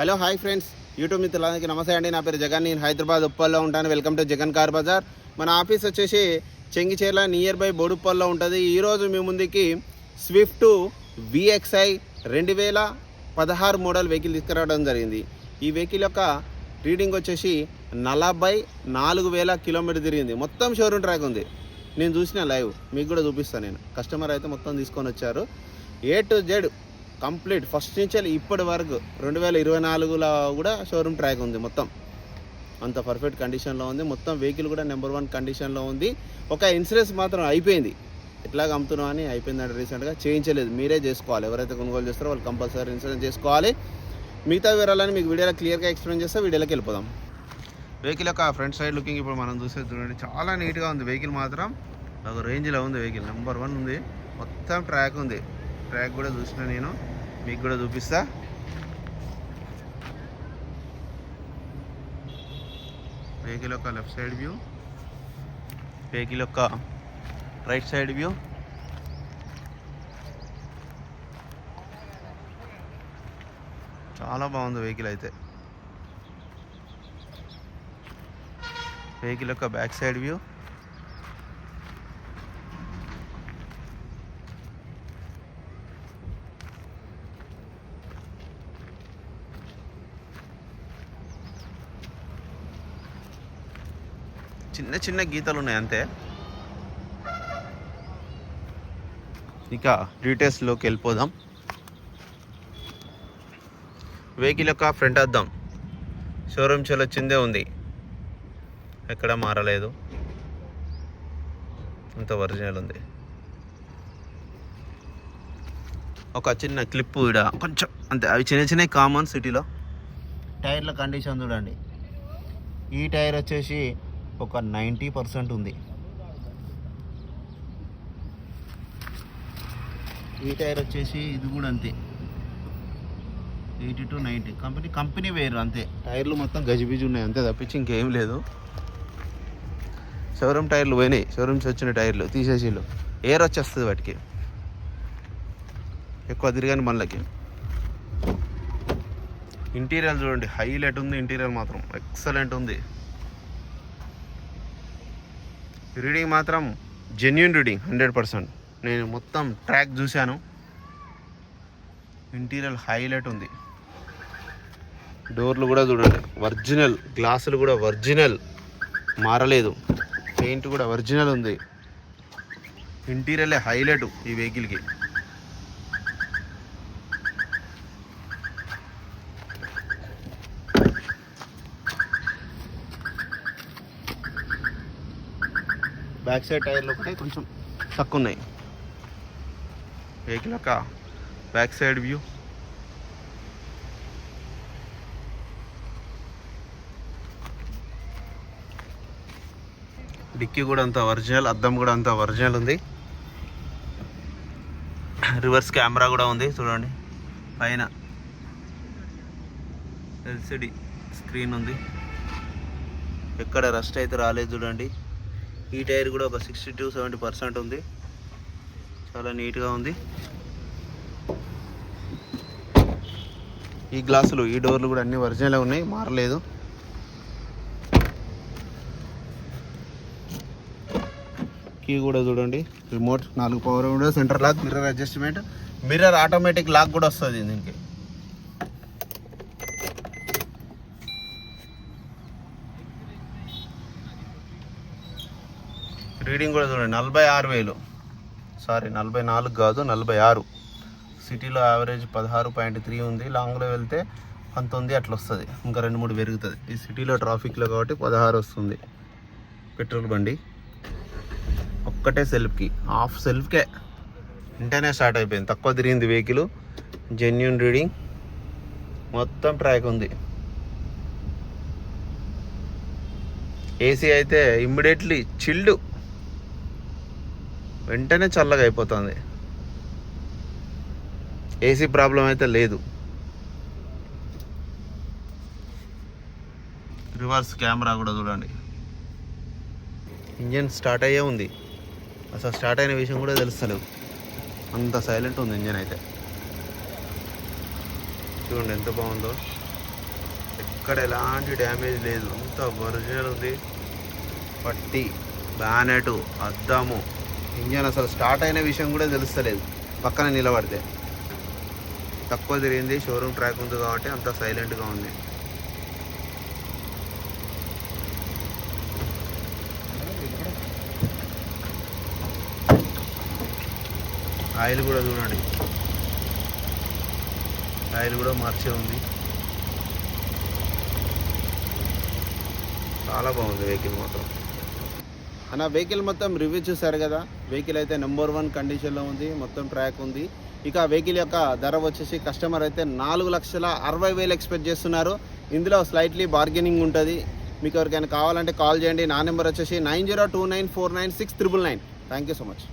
Hello hi friends, YouTube మిత్రులందరికీ నమస్తే అండి. నా పేరు జగన్, నేను హైదరాబాద్ ఉప్పల్లో ఉంటాను. Welcome to Jagan car Bazar. మన ఆఫీస్ వచ్చేసి చెంగిచేర్ల నియర్ బై బోడుప్పల్లో ఉంటుంది. ఈరోజు మీ ముందుకి స్విఫ్ట్ VXI 2016 మోడల్ వెహికల్ తీసుకురావడం జరిగింది. ఈ వెహికల్ యొక్క రీడింగ్ వచ్చేసి 44,000 కిలోమీటర్ తిరిగింది. మొత్తం షోరూమ్ ట్రాక్ ఉంది. నేను చూసిన లైవ్ మీకు కూడా చూపిస్తాను. నేను కస్టమర్ అయితే మొత్తం తీసుకొని వచ్చారు. A to Z complete first నుంచి ఇప్పటి వరకు 2024లో కూడా షోరూమ్ ట్రాక్ ఉంది. మొత్తం అంత పర్ఫెక్ట్ కండిషన్లో ఉంది. మొత్తం వెహికల్ కూడా నెంబర్ 1 కండిషన్లో ఉంది. ఒక ఇన్సూరెన్స్ మాత్రం అయిపోయింది. ఎట్లాగ అమ్ముతున్నాం అని అయిపోయిందంటే రీసెంట్గా చేయించలేదు. మీరే చేసుకోవాలి. ఎవరైతే కొనుగోలు చేస్తారో వాళ్ళు కంపల్సరీ ఇన్సూరెన్స్ చేసుకోవాలి. మిగతా వివరాలని మీకు వీడియోలో క్లియర్గా ఎక్స్ప్లెయిన్ చేస్తే వీడియోలోకి వెళ్ళిపోదాం. వెహికల్ యొక్క ఫ్రంట్ సైడ్ లుకింగ్ ఇప్పుడు మనం చూసేది చూడండి. చాలా నీట్గా ఉంది. వెహికల్ మాత్రం ఒక రేంజ్లో ఉంది. వెహికల్ నెంబర్ 1 ఉంది. మొత్తం ట్రాక్ ఉంది. ట్రాక్ కూడా చూసిన నేను మీకు కూడా చూపిస్తా. వెహికల్ యొక్క లెఫ్ట్ సైడ్ వ్యూ, వెహికల్ యొక్క రైట్ సైడ్ వ్యూ. చాలా బాగుంది వెహికల్ అయితే. వెహికల్ యొక్క బ్యాక్ సైడ్ వ్యూ, చిన్న చిన్న గీతలు ఉన్నాయి అంతే. ఇక డీటెయిల్స్లోకి వెళ్ళిపోదాం. వెహికల్ యొక్క ఫ్రంట్ అద్దం షోరూమ్ వచ్చిందే ఉంది, ఎక్కడ మారలేదు, అంత ఒరిజినల్ ఉంది. ఒక చిన్న క్లిప్ ఇక్కడ కొంచెం అంతే, అవి చిన్న చిన్న కామన్ సిటీలో. టైర్ల కండిషన్ చూడండి. ఈ టైర్ వచ్చేసి ఒక 90% ఉంది. ఈ టైర్ వచ్చేసి ఇది కూడా అంతే, 80 to 90. కంపెనీ వేరు అంతే. టైర్లు మొత్తం గజిబిజి ఉన్నాయి అంతే, తప్పించి ఇంకేం లేదు. షోరూమ్ టైర్లు పోయినాయి. షోరూమ్స్ వచ్చిన టైర్లు తీసేసిళ్ళు. ఎయిర్ వచ్చేస్తుంది వాటికి, ఎక్కువ తిరిగాని బండ్లకి. ఇంటీరియర్ చూడండి, హైలైట్ ఉంది. ఇంటీరియర్ మాత్రం ఎక్సలెంట్ ఉంది. రీడింగ్ మాత్రం జెన్యూన్ రీడింగ్ 100%. నేను మొత్తం ట్రాక్ చూశాను. ఇంటీరియర్ హైలైట్ ఉంది. డోర్లు కూడా చూడండి ఒరిజినల్, గ్లాసులు కూడా ఒరిజినల్, మారలేదు. పెయింట్ కూడా ఒరిజినల్ ఉంది. ఇంటీరియర్లే హైలైట్ ఈ వెహికల్కి. బ్యాక్ సైడ్ టైర్లు ఒకటే కొంచెం తక్కువ ఉన్నాయి. వెహికల్ యొక్క బ్యాక్ సైడ్ వ్యూ, డిక్కీ కూడా అంత ఒరిజినల్, అద్దం కూడా అంత ఒరిజినల్ ఉంది. రివర్స్ కెమెరా కూడా ఉంది చూడండి. పైన LCD స్క్రీన్ ఉంది. ఎక్కడ రస్ట్ అయితే రాలేదు చూడండి. ఈ టైర్ కూడా ఒక 60 to 70% ఉంది. చాలా నీట్గా ఉంది. ఈ గ్లాసులు, ఈ డోర్లు కూడా అన్ని ఒరిజినల్ ఉన్నాయి, మారలేదు. కీ కూడా చూడండి. Remote, 4 power window, centre lock, mirror adjustment, mirror automatic lock కూడా వస్తుంది దీనికి. రీడింగ్ కూడా చూడండి 46,000, సారీ 44 కాదు 46. సిటీలో యావరేజ్ 16.3 ఉంది. లాంగ్లో వెళ్తే 19 అట్లా వస్తుంది. ఇంకా 2-3 పెరుగుతుంది. ఈ సిటీలో ట్రాఫిక్లో కాబట్టి 16 వస్తుంది. పెట్రోల్ బండి ఒక్కటే సెల్ఫ్కి, హాఫ్ సెల్ఫ్కే వెంటనే స్టార్ట్ అయిపోయింది. తక్కువ తిరిగింది వెహికల్. జెన్యూన్ రీడింగ్, మొత్తం ట్రాక్ ఉంది. ఏసీ అయితే ఇమ్మీడియట్లీ చిల్డ్, వెంటనే చల్లగా అయిపోతుంది. ఏసీ ప్రాబ్లం అయితే లేదు. రివర్స్ కెమెరా కూడా చూడండి. ఇంజన్ స్టార్ట్ అయ్యే ఉంది. అసలు స్టార్ట్ అయిన విషయం కూడా తెలుస్తలేదు, అంత సైలెంట్ ఉంది ఇంజన్ అయితే. చూడండి ఎంత బాగుందో. ఎక్కడ ఎలాంటి డ్యామేజ్ లేదు, అంత ఒరిజినల్ ఉంది. పట్టి, బ్యానెట్, అద్దము, ఇంజన్ అసలు స్టార్ట్ అయిన విషయం కూడా తెలుస్తలేదు పక్కన నిలబడితే. తక్కువ తిరిగింది, షోరూమ్ ట్రాక్ ఉంది కాబట్టి అంత సైలెంట్గా ఉంది. ఆయిల్ కూడా చూడండి, ఆయిల్ కూడా మార్చే ఉంది. చాలా బాగుంది వెహికల్ మొత్తం. అన్న వెహికల్ మొత్తం రివ్యూ చూశారు కదా. వెహికల్ అయితే నెంబర్ 1 కండిషన్లో ఉంది, మొత్తం ట్రాక్ ఉంది. ఇక వెహికల్ యొక్క ధర వచ్చేసి కస్టమర్ అయితే 4,60,000 ఎక్స్పెక్ట్ చేస్తున్నారు. ఇందులో స్లైట్లీ బార్గెనింగ్ ఉంటుంది. మీకు ఎవరికైనా కావాలంటే కాల్ చేయండి. నా నెంబర్ వచ్చేసి 9029496999. Thank you so much.